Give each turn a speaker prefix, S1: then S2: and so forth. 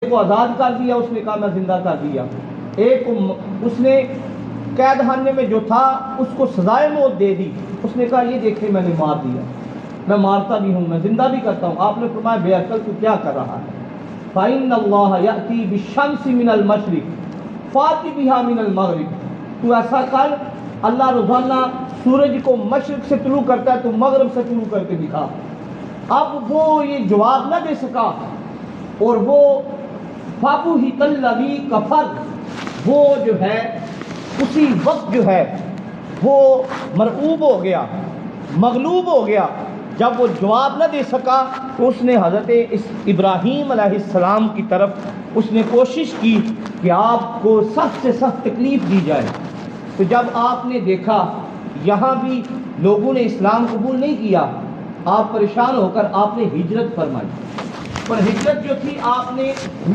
S1: کو آزاد کر دیا، اس نے کہا میں زندہ کر دیا۔ ایک کو اس نے قید خانے میں جو تھا اس کو سزائے موت دے دی، اس نے کہا یہ دیکھیں میں نے مار دیا، میں مارتا بھی ہوں، میں زندہ بھی کرتا ہوں۔ آپ نے فرمایا بے عقل تو کیا کر رہا ہے؟ فَإِنَّ اللَّهَ يَأْتِي بِالشَّمْسِ مِنَ الْمَشْرِقِ فَأْتِ بِهَا مِنَ الْمَغْرِبِ، تو ایسا کر، اللہ روزانہ سورج کو مشرق سے طلوع کرتا ہے، تو مغرب سے طلوع کر کے دکھا۔ اب وہ یہ جواب نہ دے سکا، اور وہ فَبُهِتَ الَّذِي كَفَرَ، وہ جو ہے اسی وقت جو ہے وہ مرعوب ہو گیا، مغلوب ہو گیا۔ جب وہ جواب نہ دے سکا تو اس نے حضرت ابراہیم علیہ السلام کی طرف اس نے کوشش کی کہ آپ کو سخت سے سخت تکلیف دی جائے۔ تو جب آپ نے دیکھا یہاں بھی لوگوں نے اسلام قبول نہیں کیا، آپ پریشان ہو کر آپ نے ہجرت فرمائی، پر ہجرت جو تھی آپ نے